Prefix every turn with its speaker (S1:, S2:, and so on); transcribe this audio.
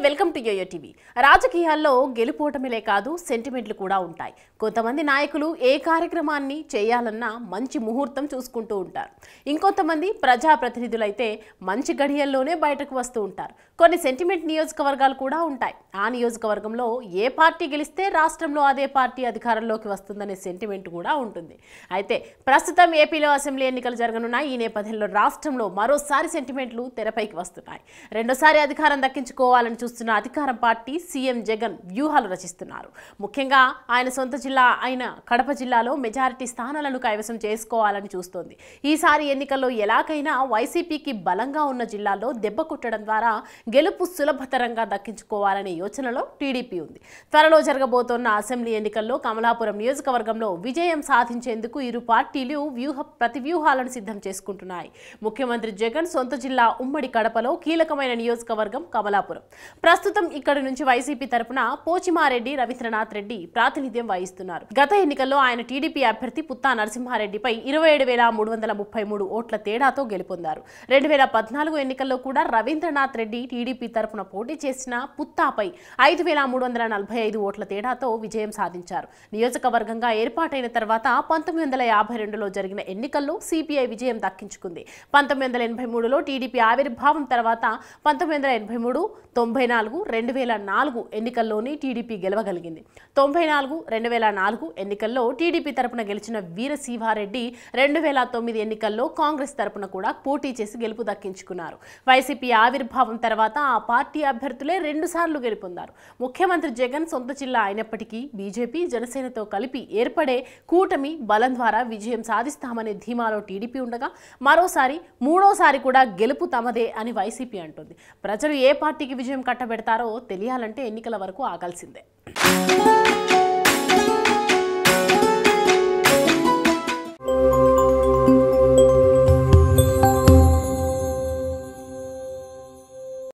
S1: Welcome to yo-yo TV. రాజకీయాల్లో గెలుపోటమిలే కాదు సెంటిమెంట్లు కూడా ఉంటాయి. కొంతమంది నాయకులు ఏ కార్యక్రమాన్ని చేయాలన్నా మంచి ముహూర్తం చూసుకుంటూ ఉంటారు. ఇంకొంతమంది ప్రజాప్రతినిధులైతే మంచి గడియల్లోనే బయటకు వస్తూ ఉంటారు. కొన్ని సెంటిమెంట్ నియోజకవర్గాలు కూడా ఉంటాయి. ఆ నియోజకవర్గంలో ఏ పార్టీ గెలిస్తే రాష్ట్రంలో అదే పార్టీ అధికారంలోకి వస్తుందనే సెంటిమెంట్ కూడా ఉంటుంది. అయితే ప్రస్తుతం ఏపీలో అసెంబ్లీ ఎన్నికలు జరగనున్న ఈ నేపథ్యంలో రాష్ట్రంలో మరోసారి సెంటిమెంట్లు తెరపైకి వస్తున్నాయి. రెండోసారి అధికారం దక్కించుకోవాలని చూస్తున్న అధికారం పార్టీ సీఎం జగన్ వ్యూహాలు రచిస్తున్నారు. ముఖ్యంగా ఆయన సొంత జిల్లా అయిన కడప జిల్లాలో మెజారిటీ స్థానాలను కైవసం చేసుకోవాలని చూస్తోంది. ఈసారి ఎన్నికల్లో ఎలాగైనా వైసీపీకి బలంగా ఉన్న జిల్లాల్లో దెబ్బ కొట్టడం ద్వారా గెలుపు సులభతరంగా దక్కించుకోవాలనే యోచనలో టీడీపీ ఉంది. త్వరలో జరగబోతోన్న అసెంబ్లీ ఎన్నికల్లో కమలాపురం నియోజకవర్గంలో విజయం సాధించేందుకు ఇరు పార్టీలు ప్రతివ్యూహాలను సిద్ధం చేసుకుంటున్నాయి. ముఖ్యమంత్రి జగన్ సొంత జిల్లా ఉమ్మడి కడపలో కీలకమైన నియోజకవర్గం కమలాపురం. ప్రస్తుతం ఇక్కడి నుంచి వైసీపీ తరపున పోచిమారెడ్డి రవీంద్రనాథ్ రెడ్డి ప్రాతినిధ్యం వహిస్తున్నారు. గత ఎన్నికల్లో ఆయన టీడీపీ అభ్యర్థి పుత్తా నరసింహారెడ్డిపై 27,333 ఓట్ల తేడాతో గెలుపొందారు. 2014 ఎన్నికల్లో కూడా రవీంద్రనాథ్ రెడ్డి టీడీపీ తరపున పోటీ చేసిన పుత్తాపై 5,345 ఓట్ల తేడాతో విజయం సాధించారు. నియోజకవర్గంగా ఏర్పాటైన తర్వాత 1952లో జరిగిన ఎన్నికల్లో సిపిఐ విజయం దక్కించుకుంది. 1983లో టీడీపీ ఆవిర్భావం తర్వాత 1983, 94, 2004 ఎన్నికల్లోని టీడీపీ గెలవగలిగింది. 94, 2004 ఎన్నికల్లో టీడీపీ తరపున గెలిచిన వీరశివారెడ్డి 2009 ఎన్నికల్లో కాంగ్రెస్ తరపున కూడా పోటీ చేసి గెలుపు దక్కించుకున్నారు. వైసీపీ ఆవిర్భావం తర్వాత ఆ పార్టీ అభ్యర్థులే 2 సార్లు గెలుపొందారు. ముఖ్యమంత్రి జగన్ సొంత జిల్లా అయినప్పటికీ బీజేపీ, జనసేనతో కలిపి ఏర్పడే కూటమి బలం ద్వారా విజయం సాధిస్తామనే ధీమాలో టీడీపీ ఉండగా మరోసారి మూడోసారి కూడా గెలుపు తమదే అని వైసీపీ అంటుంది. ప్రజలు ఏ పార్టీకి విజయం కట్టబెడతారో తెలియాలంటే ఎన్నికల వరకు ఆగాల్సిందే.